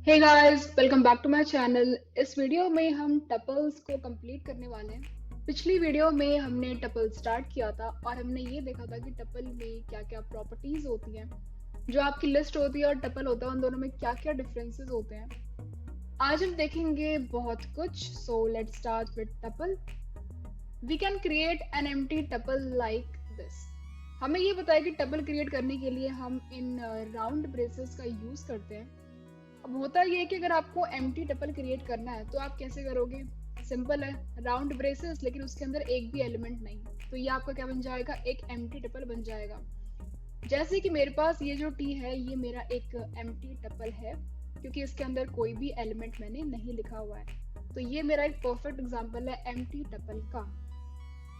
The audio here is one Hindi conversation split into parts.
Hey guys, welcome back to my channel. इस वीडियो में हम टपल्स को कंप्लीट करने वाले हैं। पिछली वीडियो में हमने टपल स्टार्ट किया था और हमने ये देखा था कि टपल में क्या क्या प्रॉपर्टीज होती हैं। जो आपकी लिस्ट होती है और टपल होता है, उन दोनों में क्या क्या डिफरेंसेस होते हैं। आज हम देखेंगे बहुत कुछ। So let's start with tuple. We can create an empty tuple like this. हमें ये पता है कि टपल क्रिएट करने के लिए हम इन राउंड ब्रेसेस का यूज करते हैं। अब होता ये है कि अगर आपको एम्प्टी टपल क्रिएट करना है तो आप कैसे करोगे। सिंपल है, राउंड ब्रेसेस लेकिन उसके अंदर एक भी एलिमेंट नहीं, तो ये आपका क्या बन जाएगा, एक एम्प्टी टपल बन जाएगा। जैसे कि मेरे पास ये जो टी है, ये मेरा एक एम्प्टी टपल है क्योंकि इसके अंदर कोई भी एलिमेंट मैंने नहीं लिखा हुआ है। तो ये मेरा एक परफेक्ट एग्जांपल है एम्प्टी टपल का।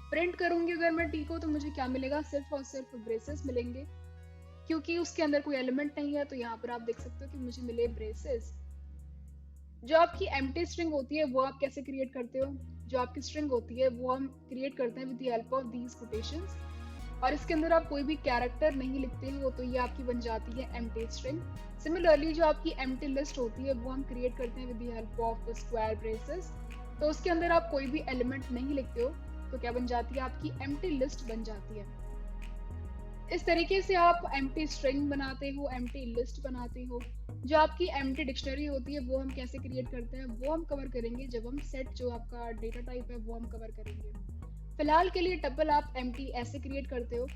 प्रिंट करूंगी अगर मैं टी को तो मुझे क्या मिलेगा, सिर्फ और सिर्फ ब्रेसेस मिलेंगे क्योंकि उसके अंदर कोई एलिमेंट नहीं है। तो यहाँ पर आप देख सकते हो कि मुझे मिले ब्रेसेस। जो आपकी एम्प्टी स्ट्रिंग होती है वो आप कैसे क्रिएट करते हो। जो आपकी स्ट्रिंग होती है वो हम क्रिएट करते हैं with the help of these quotations, और इसके अंदर आप कोई भी कैरेक्टर नहीं लिखते हो तो ये आपकी बन जाती है एम्प्टी स्ट्रिंग। सिमिलरली जो आपकी एम्प्टी लिस्ट होती है वो हम क्रिएट करते हैं with the help of square braces. तो उसके अंदर आप कोई भी एलिमेंट नहीं लिखते हो तो क्या बन जाती है, आपकी एम्प्टी लिस्ट बन जाती है। इस तरीके से आप एम्प्टी स्ट्रिंग बनाते हो, एम्प्टी लिस्ट बनाते हो। जो आपकी एम्प्टी डिक्शनरी होती है वो हम कैसे क्रिएट करते हैं वो हम कवर करेंगे जब हम सेट, जो आपका डेटा टाइप है, वो हम कवर करेंगे। फिलहाल के लिए टपल आप एम्प्टी ऐसे क्रिएट करते हो।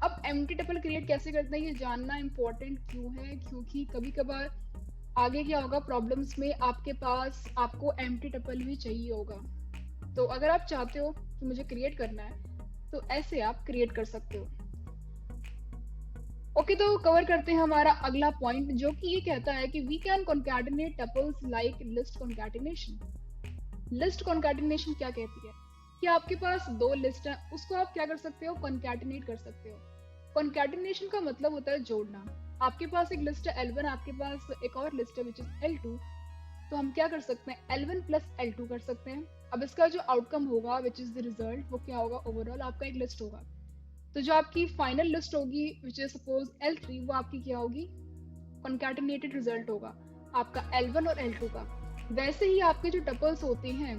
अब एम्प्टी टपल क्रिएट कैसे करते हैं ये जानना इम्पोर्टेंट क्यों है, क्योंकि कभी कभार आगे क्या होगा, प्रॉब्लम्स में आपके पास आपको एम्प्टी टपल भी चाहिए होगा। तो अगर आप चाहते हो कि मुझे क्रिएट करना है तो ऐसे आप क्रिएट कर सकते हो। ओके, तो कवर करते हैं हमारा अगला पॉइंट, जो कि ये कहता है कि we can concatenate tuples like list concatenation. List concatenation क्या कहती है कि आपके पास दो लिस्ट है, उसको आप क्या कर सकते हो, कॉन्कैटिनेट कर सकते हो। कॉन्कैटिनेशन का मतलब होता है जोड़ना। आपके पास एक लिस्ट है L1, आपके पास एक और लिस्ट है विच इज L2। तो हम क्या कर सकते हैं, L1 प्लस L2 कर सकते हैं। अब इसका जो आउटकम होगा विच इज द रिजल्ट, वो क्या होगा, ओवरऑल आपका एक लिस्ट होगा। तो जो आपकी फाइनल लिस्ट होगी विच इज सपोज L3, वो आपकी क्या होगी, कॉन्कैटिनेटेड रिजल्ट होगा आपका L1 और L2 का। वैसे ही आपके जो टपल्स होते हैं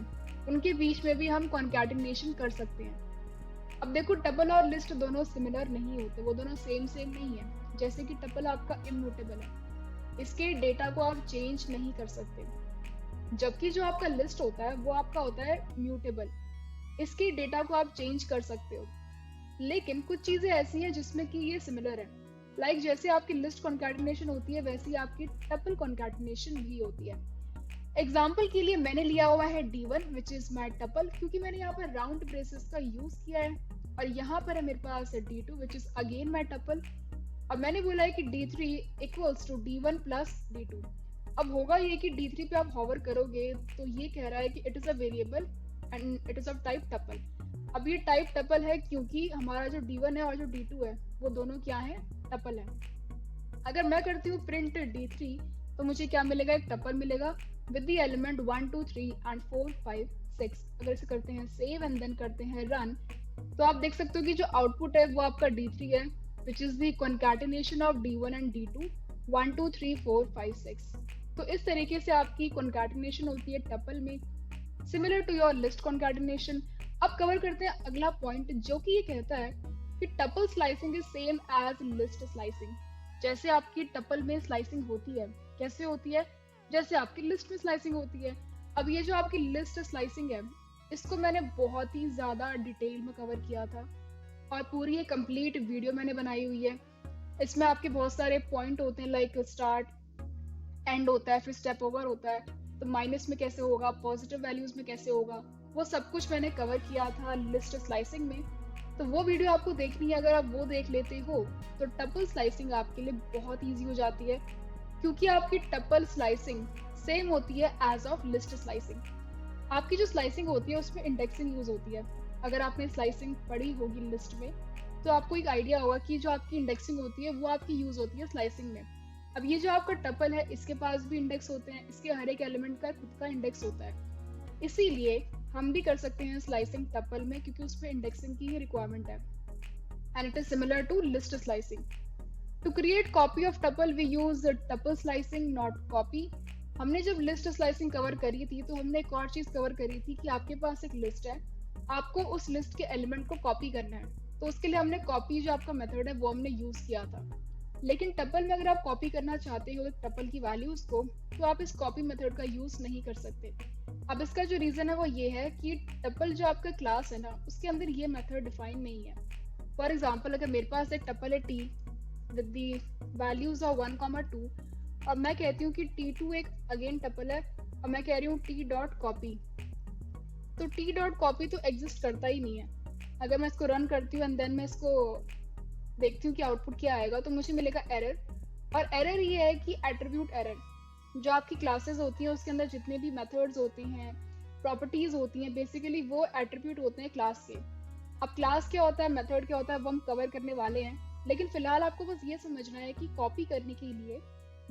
उनके बीच में भी हम कॉन्कैटिनेशन कर सकते हैं। अब देखो, टपल और लिस्ट दोनों सिमिलर नहीं होते, वो दोनों सेम सेम नहीं है। जैसे कि टपल आपका इम्यूटेबल है, इसके डेटा को आप चेंज नहीं कर सकते, जबकि जो आपका लिस्ट होता है वो आपका होता है म्यूटेबल, इसके डेटा को आप चेंज कर सकते हो। लेकिन कुछ चीजें ऐसी हैं जिसमें कि ये सिमिलर है। लाइक जैसे आपकी लिस्ट कॉन्कैटिनेशन होती है वैसे ही आपकी टपल कॉन्कैटिनेशन भी होती है। एग्जाम्पल के लिए मैंने लिया हुआ है D1 which is my tuple, क्योंकि मैंने यहाँ पर राउंड ब्रेसेस का यूज किया है। और यहाँ पर है मेरे पास D2 which is again my tuple. अब मैंने बोला है कि D3 equals to D1 plus D2। अब होगा ये कि D3 पे आप हॉवर करोगे तो ये कह रहा है कि it is a variable and it is of type tuple. अब ये टाइप टपल है क्योंकि हमारा जो D1 है और जो D2 है वो दोनों क्या है, टपल है। अगर मैं करती हूँ प्रिंट D3 तो मुझे क्या मिलेगा, एक टपल मिलेगा विद द एलिमेंट 1 2 3 एंड 4 5 6। अगर इसे करते हैं सेव एंड देन करते हैं रन, तो आप देख सकते हो कि जो आउटपुट है वो आपका D3 है which is the concatenation of D1 and D2 1 2 3 4 5 6। तो इस तरीके से आपकी कॉन्कैटिनेशन होती है टपल में, similar to your list concatenation. अब कवर करते हैं अगला पॉइंट, जो कि ये कहता है कि tuple slicing is same as list slicing. जैसे आपकी टपल में स्लाइसिंग होती है, कैसे होती है, जैसे आपकी लिस्ट में स्लाइसिंग होती है। अब ये जो आपकी लिस्ट स्लाइसिंग है, इसको मैंने बहुत ही ज्यादा डिटेल में कवर किया था और पूरी एक कंप्लीट वीडियो मैंने बनाई हुई है। इसमें आपके बहुत सारे पॉइंट होते हैं, लाइक स्टार्ट, एंड होता है, फिर स्टेप ओवर होता है, तो माइनस में कैसे होगा, पॉजिटिव वैल्यूज में कैसे होगा, वो सब कुछ मैंने कवर किया था लिस्ट स्लाइसिंग में। तो वो वीडियो आपको देखनी है, अगर आप वो देख लेते हो तो टपल स्लाइसिंग आपके लिए बहुत ईजी हो जाती है, क्योंकि आपकी टपल स्लाइसिंग सेम होती है एज ऑफ लिस्ट स्लाइसिंग। आपकी जो स्लाइसिंग होती है उसमें इंडेक्सिंग यूज होती है। अगर आपने स्लाइसिंग पढ़ी होगी लिस्ट में तो आपको एक आइडिया होगा कि जो आपकी इंडेक्सिंग होती है वो आपकी यूज होती है स्लाइसिंग में। अब ये जो आपका टपल है, इसके पास भी इंडेक्स होते हैं, इसके हर एक एलिमेंट का खुद का इंडेक्स होता है, इसीलिए हम भी कर सकते हैं स्लाइसिंग टपल में, क्योंकि उसमें इंडेक्सिंग की ही रिक्वायरमेंट है। And it is similar to list slicing. To create copy of tuple, we use tuple slicing, not copy. हमने जब लिस्ट स्लाइसिंग कवर करी थी तो हमने एक और चीज कवर करी थी कि आपके पास एक लिस्ट है, आपको उस लिस्ट के एलिमेंट को कॉपी करना है, तो उसके लिए हमने कॉपी जो आपका मेथड है वो हमने यूज किया था। लेकिन टपल में अगर आप कॉपी करना चाहते हो टपल की वैल्यूज को, तो आप इस कॉपी मेथड का यूज नहीं कर सकते। अब इसका जो रीजन है वो ये है कि टपल जो आपका क्लास है ना, उसके अंदर ये मेथड डिफाइन नहीं है। फॉर एग्जाम्पल, अगर मेरे पास एक टपल है T with the values of 1,2 और मैं कहती हूँ कि T2 एक अगेन टपल है और मैं कह रही हूँ T डॉट कॉपी, तो T डॉट कॉपी तो एग्जिस्ट करता ही नहीं है। अगर मैं इसको रन करती हूँ एंड देन मैं इसको देखती हूँ कि आउटपुट क्या आएगा, तो मुझे मिलेगा एरर। और एरर ये है कि एट्रीब्यूट एरर, जो आपकी क्लासेस होती हैं उसके अंदर जितने भी मेथड्स होते हैं, प्रॉपर्टीज होती हैं, बेसिकली वो एट्रीब्यूट होते हैं क्लास के। अब क्लास क्या होता है, मेथड क्या होता है, वो हम कवर करने वाले हैं। लेकिन फिलहाल आपको बस ये समझना है कि कॉपी करने के लिए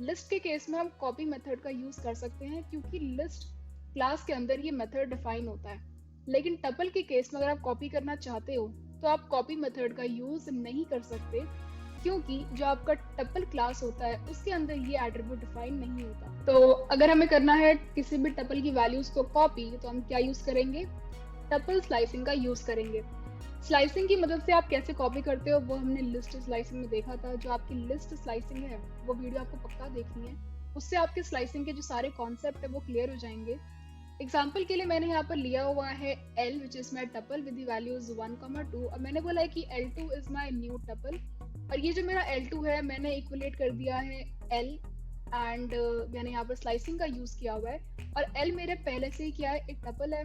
लिस्ट के केस में हम कॉपी मेथड का यूज कर सकते हैं, क्योंकि लिस्ट क्लास के अंदर ये मेथड डिफाइन होता है। लेकिन टपल के केस में अगर आप कॉपी करना चाहते हो तो आप कॉपी मेथड का यूज नहीं कर सकते, क्योंकि जो आपका टपल क्लास होता है उसके अंदर ये एट्रीब्यूट डिफाइन नहीं होता। तो अगर हमें करना है किसी भी टपल की वैल्यूज को कॉपी, तो हम क्या यूज करेंगे, टपल स्लाइसिंग का यूज करेंगे। स्लाइसिंग की मदद से आप कैसे कॉपी करते हो वो हमने लिस्ट स्लाइसिंग में देखा था। जो आपकी लिस्ट स्लाइसिंग है वो वीडियो आपको पक्का देखनी है, उससे आपके स्लाइसिंग के जो सारे कॉन्सेप्ट है वो क्लियर हो जाएंगे। एग्जाम्पल के लिए मैंने यहाँ पर लिया हुआ है L which is my tuple with the values 1,2 और मैंने बोला है कि L2 is my new tuple, और ये जो मेरा L2 है मैंने इक्वलेट कर दिया है L एंड मैंने यहाँ पर स्लाइसिंग का यूज किया हुआ है। और L मेरे पहले से ही क्या है, एक टपल है,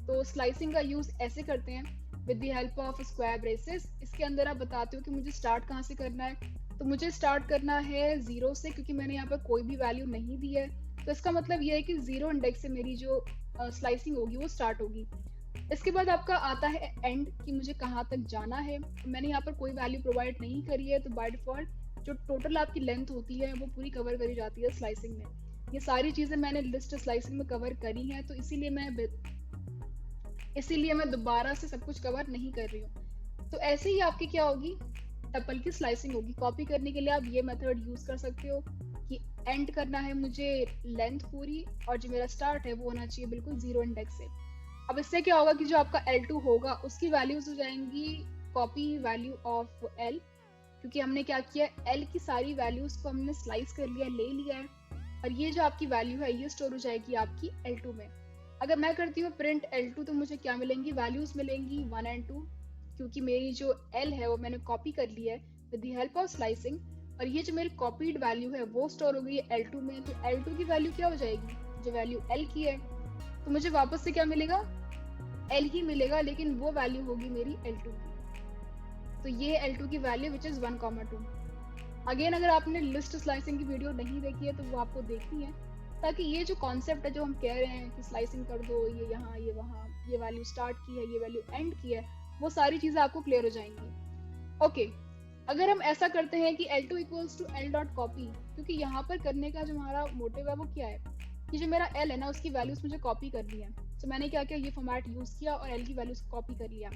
तो स्लाइसिंग का यूज ऐसे करते हैं with the help of square braces. इसके अंदर आप बताते हो कि मुझे स्टार्ट कहाँ से करना है, तो मुझे स्टार्ट करना है 0 से, क्योंकि मैंने यहाँ पर कोई भी वैल्यू नहीं दी है। तो इसका मतलब ये है कि 0 इंडेक्स से मेरी जो स्लाइसिंग होगी वो स्टार्ट होगी। इसके बाद आपका आता है एंड, कि मुझे कहाँ तक जाना है। मैंने यहाँ पर कोई वैल्यू प्रोवाइड नहीं करी है, तो बाय डिफॉल्ट जो टोटल आपकी लेंथ होती है वो पूरी कवर करी जाती है स्लाइसिंग में। ये सारी चीजें मैंने लिस्ट स्लाइसिंग में कवर करी हैं, तो इसीलिए मैं दोबारा से सब कुछ कवर नहीं कर रही हूँ। तो ऐसे ही आपकी क्या होगी, टपल की स्लाइसिंग होगी। कॉपी करने के लिए आप ये मेथड यूज कर सकते हो कि एंड करना है मुझे लेंथ पूरी, और जो मेरा स्टार्ट है वो होना चाहिए बिल्कुल 0 इंडेक्स से। अब इससे क्या होगा कि जो आपका L2 होगा उसकी वैल्यूज हो जाएंगी कॉपी वैल्यू ऑफ L, क्योंकि हमने क्या किया, L की सारी वैल्यूज को हमने स्लाइस कर लिया, ले लिया है, और ये जो आपकी वैल्यू है ये स्टोर हो जाएगी आपकी L2 में। अगर मैं करती हूँ प्रिंट L2 तो मुझे क्या मिलेंगी, वैल्यूज मिलेंगी 1 और 2, क्योंकि मेरी जो L है वो मैंने कॉपी कर ली है with the help of slicing, और ये जो मेरी कॉपीड वैल्यू है वो स्टोर हो गई है L2 में। तो L2 की वैल्यू क्या हो जाएगी, जो वैल्यू L की है, तो मुझे वापस से क्या मिलेगा, L ही मिलेगा, लेकिन वो वैल्यू होगी मेरी L2 की। तो ये L2 की वैल्यू विच इज 1,2। अगेन अगर आपने लिस्ट स्लाइसिंग की वीडियो नहीं देखी है तो वो आपको देखनी है, ताकि ये जो कॉन्सेप्ट है जो हम कह रहे हैं कि स्लाइसिंग कर दो, ये यहाँ ये वहाँ, ये वैल्यू स्टार्ट की है, ये वैल्यू एंड की है, वो सारी चीजें आपको क्लियर हो जाएंगी। ओके, अगर हम ऐसा करते हैं कि L2 equals to L dot copy, क्योंकि यहाँ पर करने का जो हमारा मोटिव है वो क्या है कि जो मेरा L है ना उसकी वैल्यूज मुझे कॉपी करनी है। तो मैंने क्या किया, ये फॉर्मेट यूज किया और L की वैल्यूज कॉपी कर लिया।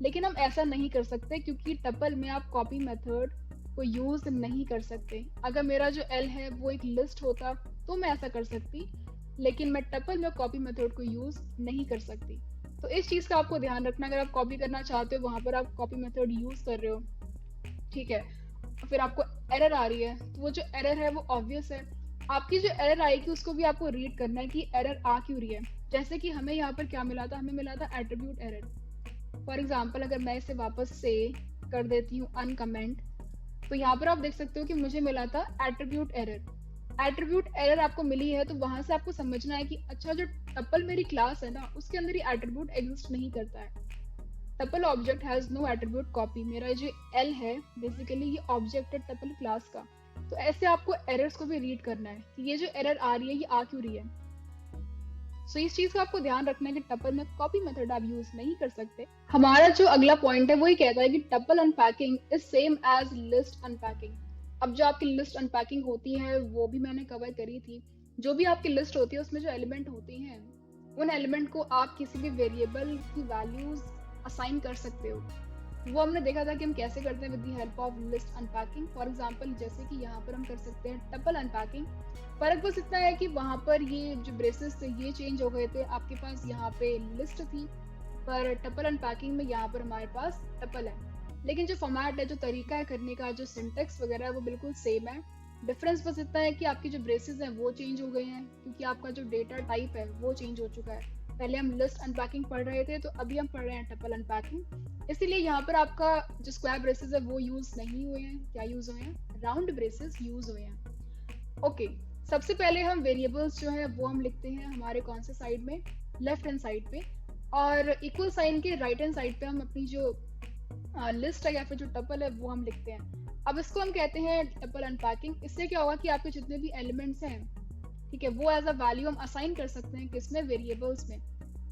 लेकिन हम ऐसा नहीं कर सकते, क्योंकि टपल में आप कॉपी मेथड को यूज नहीं कर सकते। अगर मेरा जो L है वो एक लिस्ट होता तो मैं ऐसा कर सकती, लेकिन मैं टपल में कॉपी मेथड को यूज नहीं कर सकती। तो इस चीज का आपको ध्यान रखना, अगर आप कॉपी करना चाहते हो वहां पर आप कॉपी मेथड यूज कर रहे हो, ठीक है, फिर आपको एरर आ रही है, तो वो जो एरर है वो ऑब्वियस है। आपकी जो एरर आएगी उसको भी आपको रीड करना है कि एरर आ क्यों रही है। जैसे कि हमें यहाँ पर क्या मिला था, हमें मिला था एट्रीब्यूट एरर। फॉर एग्जाम्पल अगर मैं इसे वापस से कर देती हूँ अनकमेंट, तो यहाँ पर आप देख सकते हो कि मुझे मिला था एट्रीब्यूट एरर। एट्रीब्यूट एरर आपको मिली है तो वहां से आपको समझना है कि अच्छा जो टपल मेरी क्लास है ना उसके अंदर ये एट्रीब्यूट एग्जिस्ट नहीं करता है। Tuple object has no attribute copy. मेरा जो L है बेसिकली ये ऑब्जेक्ट है टपल क्लास का। तो ऐसे आपको एरर्स को भी रीड करना है कि ये जो एरर आ रही है ये आ क्यों रही है। सो इस चीज का आपको ध्यान रखना है कि टपल में कॉपी मेथड आप यूज नहीं कर सकते। हमारा जो अगला पॉइंट है वो ये कहता है कि tuple unpacking is same as list unpacking. अब जो आपकी लिस्ट अनपैकिंग होती है वो भी मैंने कवर करी थी। जो भी आपकी लिस्ट होती है उसमें जो एलिमेंट होती हैं उन एलिमेंट को आप किसी भी वेरिएबल की वैल्यूज असाइन कर सकते हो। वो हमने देखा था कि हम कैसे करते हैं with the help of list unpacking. For example जैसे कि यहाँ पर हम कर सकते हैं टपल अनपैकिंग। फर्क बस इतना है कि वहाँ पर ये जो ब्रेसेस थे ये चेंज हो गए थे, आपके पास यहाँ पे लिस्ट थी, पर टपल अनपैकिंग में यहाँ पर हमारे पास टपल है। लेकिन जो फॉर्मेट है, जो तरीका है करने का, जो सिंटेक्स वगैरह है वो बिल्कुल सेम है। डिफरेंस बस इतना है कि आपकी जो ब्रेसेस हैं वो चेंज हो गए हैं, क्योंकि आपका जो डेटा टाइप है वो चेंज हो चुका है। पहले हम लिस्ट अनपैकिंग पढ़ रहे थे, तो अभी हम पढ़ रहे हैं टपल अनपैकिंग। इसीलिए यहाँ पर आपका जो स्क्वायर ब्रेसेस है वो यूज नहीं हुए हैं। क्या यूज हुए हैं? राउंड ब्रेसेस यूज हुए हैं। ओके, सबसे पहले हम वेरिएबल्स जो है वो हम लिखते हैं हमारे कौन से साइड में? लेफ्ट हैंड साइड पे। और इक्वल साइन के राइट हैंड साइड पे हम अपनी जो लिस्ट है या फिर जो टपल है वो हम लिखते हैं। अब इसको हम कहते हैं टपल अनपैकिंग। इससे क्या होगा कि आपके जितने भी एलिमेंट्स हैं, ठीक है, वो एज अ वैल्यू हम असाइन कर सकते हैं किसमें? वेरिएबल्स में।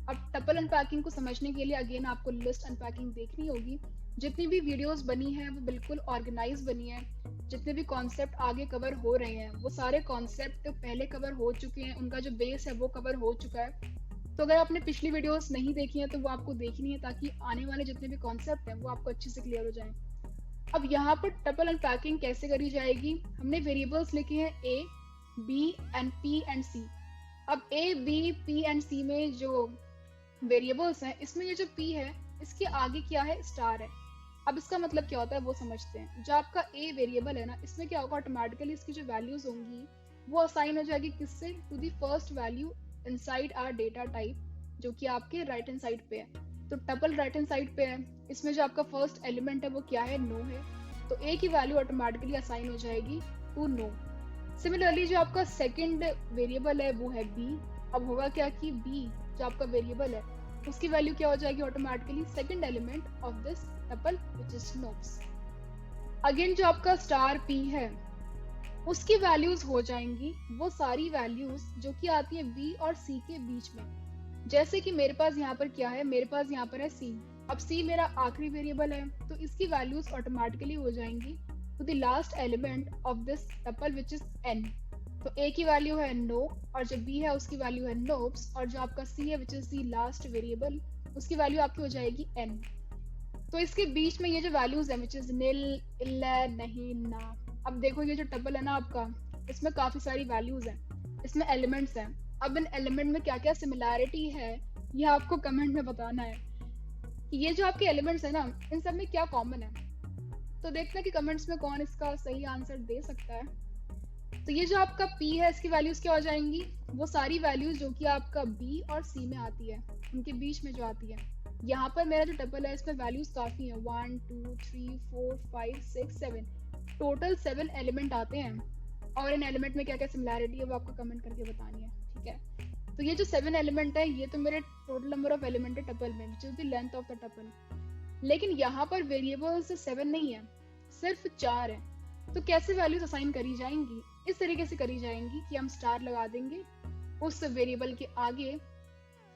अब टपल अनपैकिंग को समझने के लिए अगेन आपको लिस्ट अनपैकिंग देखनी होगी। जितनी भी वीडियोस बनी हैं वो बिल्कुल ऑर्गेनाइज बनी है। जितने भी कॉन्सेप्ट आगे कवर हो रहे हैं वो सारे कॉन्सेप्ट पहले कवर हो चुके हैं, उनका जो बेस है वो कवर हो चुका है। तो अगर आपने पिछली वीडियोस नहीं देखी हैं तो वो आपको देखनी है, ताकि आने वाले जितने भी कॉन्सेप्ट हैं वो आपको अच्छे से क्लियर हो जाएं। अब यहाँ पर टपल अनपैकिंग कैसे करी जाएगी? हमने वेरिएबल्स लिखे हैं ए, बी एंड पी एंड सी। अब ए, बी, पी एंड सी में जो वेरिएबल्स हैं, इसमें ये जो पी है इसके आगे क्या है? स्टार है। अब इसका मतलब क्या होता है वो समझते हैं। जो आपका ए वेरिएबल है ना, इसमें क्या होगा? ऑटोमेटिकली इसकी जो वैल्यूज होंगी वो असाइन हो जाएगी किससे? To the first value inside our data type, जो कि आपके राइट हैंड साइड पे है। तो टपल राइट हैंड साइड पे है, इसमें जो आपका फर्स्ट एलिमेंट है वो क्या है? नो है। तो ए की वैल्यू ऑटोमेटिकली असाइन हो जाएगी टू नो। सिमिलरली जो आपका सेकंड वेरिएबल है वो है बी। अब होगा क्या कि बी जो आपका वेरिएबल है उसकी वैल्यू क्या हो जाएगी? Automatically second element of this tuple which is knobs. Again जो आपका स्टार पी है उसकी वैल्यूज हो जाएंगी वो सारी वैल्यूज जो कि आती है बी और सी के बीच में। जैसे कि मेरे पास यहाँ पर क्या है? मेरे पास यहाँ पर है सी। अब सी मेरा आखिरी वेरिएबल है, तो इसकी वैल्यूज ऑटोमेटिकली हो जाएंगी to the last element of this tuple which is N. तो ए की वैल्यू है नो, और जो बी है उसकी वैल्यू है नोब्स, और जो आपका सी है which is the last variable उसकी वैल्यू आपकी हो जाएगी एन। तो इसके बीच में ये जो वैल्यूज है व्हिच इज निल, इल्ला, नहीं, ना। अब देखो ये जो टपल है ना आपका, इसमें काफी सारी वैल्यूज हैं, इसमें एलिमेंट्स हैं। अब इन एलिमेंट में क्या क्या सिमिलैरिटी है ये आपको कमेंट में बताना है कि ये जो आपके एलिमेंट्स है ना इन सब में क्या कॉमन है। तो देखते हैं कि कमेंट्स में कौन इसका सही आंसर दे सकता है। तो ये जो आपका P है इसकी वैल्यूज क्या हो जाएंगी? वो सारी वैल्यूज जो कि आपका B और C में आती है उनके बीच में जो आती है। यहाँ पर मेरा जो टपल है इसमें वैल्यूज काफी है, 1 2 3 4 5 6 7, टोटल 7 एलिमेंट आते हैं। और इन एलिमेंट में क्या क्या सिमिलैरिटी है वो आपको कमेंट करके बतानी है, ठीक है। तो ये जो 7 एलिमेंट है ये तो मेरे टोटल नंबर ऑफ एलिमेंट है टपल में, which is the length of the tuple. लेकिन यहाँ पर वेरिएबल्स 7 नहीं है, सिर्फ 4 है। तो कैसे वैल्यूज असाइन करी जाएंगी? इस तरीके से करी जाएंगी कि हम स्टार लगा देंगे उस वेरिएबल के आगे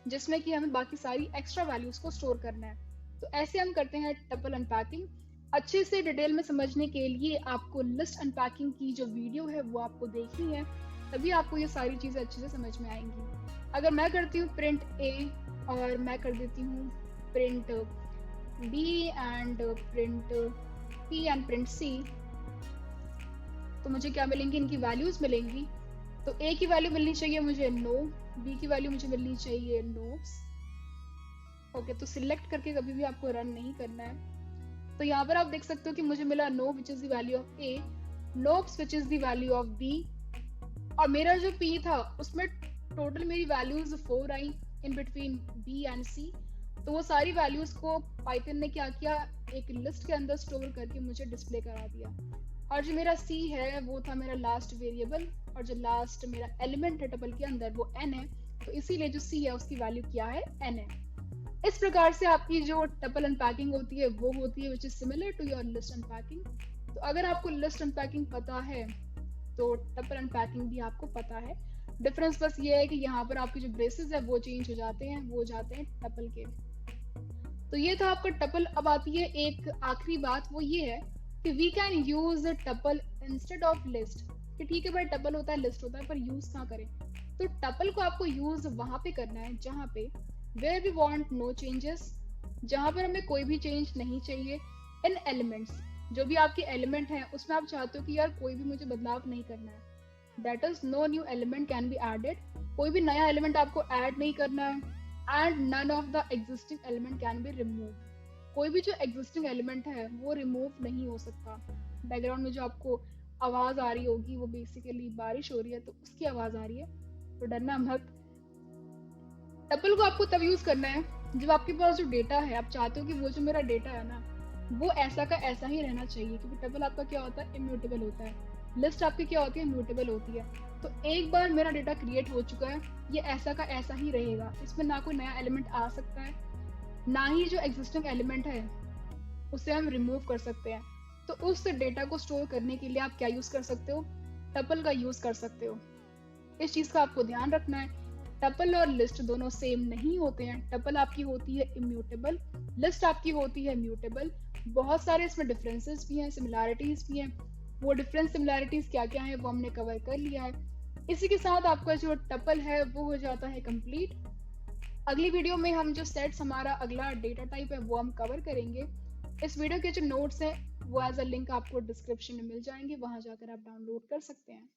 जिसमें कि हमें बाकी सारी एक्स्ट्रा वैल्यूज को स्टोर करना है। तो ऐसे हम करते हैं टपल अनपैकिंग। अच्छे से डिटेल में समझने के लिए आपको लिस्ट अनपैकिंग की जो वीडियो है वो आपको देखनी है, तभी आपको ये सारी चीजें अच्छे से समझ में आएंगी। अगर मैं करती हूँ प्रिंट ए और मैं कर देती हूँ print B and print P and print C, तो मुझे क्या मिलेंगी? इनकी वैल्यूज मिलेंगी। तो ए की वैल्यू मिलनी चाहिए मुझे नो, बी की वैल्यू मुझे मिलनी चाहिए नोब्स। ओके, तो सिलेक्ट करके कभी भी आपको रन नहीं करना है। तो यहाँ पर आप देख सकते हो कि मुझे मिला no which is the value of A, knobs which is the value of B, और मेरा जो पी था उसमें टोटल मेरी values 4 I in between B and C. तो वो सारी वैल्यूज को पाइथन ने क्या किया? एक लिस्ट के अंदर स्टोर करके मुझे डिस्प्ले करा दिया। और जो मेरा सी है वो था मेरा लास्ट वेरिएबल, और जो लास्ट मेरा एलिमेंट है टपल के अंदर वो एन है। तो इसीलिए जो सी है उसकी वैल्यू क्या है? एन है। इस प्रकार से आपकी जो टपल अनपैकिंग होती है वो होती है which is similar to your list unpacking. तो अगर आपको लिस्ट अनपैकिंग पता है तो टपल अनपैकिंग भी आपको पता है। डिफरेंस बस ये है कि यहाँ पर आपके जो ब्रेसेस है वो चेंज हो जाते हैं, वो जाते हैं टपल के। तो ये था आपका टपल। अब आती है एक आखिरी बात, वो ये है कि we can use tuple instead of list. कि ठीक है भाई टपल होता है, लिस्ट होता है, पर यूज कहाँ करें? तो टपल को आपको यूज वहां पे करना है जहाँ पे where we want no changes जहां पर हमें कोई भी चेंज नहीं चाहिए इन एलिमेंट्स। जो भी आपके एलिमेंट हैं उसमें आप चाहते हो कि यार कोई भी मुझे बदलाव नहीं करना है, that is no new element can be added. कोई भी नया एलिमेंट आपको ऐड नहीं करना है। And none of the existing element can be remove. कोई भी जो एग्जिस्टिंग एलिमेंट है वो रिमूव नहीं हो सकता। बैकग्राउंड में जो आपको आवाज आ रही होगी वो बेसिकली बारिश हो रही है तो उसकी आवाज आ रही है, तो डरना मत। टपल को आपको तब यूज करना है जब आपके पास जो डेटा है आप चाहते हो कि वो जो मेरा डेटा है ना वो ऐसा का ऐसा ही रहना चाहिए, क्योंकि टपल आपका क्या होता है, इम्यूटेबल होता है। लिस्ट आपकी क्या होती है, इम्यूटेबल होती है। तो एक बार मेरा डेटा क्रिएट हो चुका है, ये ऐसा का ऐसा ही रहेगा, इसमें ना कोई नया एलिमेंट आ सकता है, ना ही जो एग्जिस्टिंग एलिमेंट है उसे हम रिमूव कर सकते हैं। तो उस डेटा को स्टोर करने के लिए आप क्या यूज कर सकते हो, टपल का यूज कर सकते हो। इस चीज का आपको ध्यान रखना है। टपल और लिस्ट दोनों सेम नहीं होते हैं। टपल आपकी होती है इम्यूटेबल, लिस्ट आपकी होती है म्यूटेबल। बहुत सारे इसमें डिफरेंसेस भी हैं, सिमिलैरिटीज भी हैं। वो डिफरेंस सिमिलैरिटीज क्या क्या है वो हमने कवर कर लिया है। इसी के साथ आपका जो टपल है वो हो जाता है कंप्लीट। अगली वीडियो में हम जो सेट्स हमारा अगला डेटा टाइप है वो हम कवर करेंगे। इस वीडियो के जो नोट्स हैं वो एज अ लिंक आपको डिस्क्रिप्शन में मिल जाएंगे, वहां जाकर आप डाउनलोड कर सकते हैं।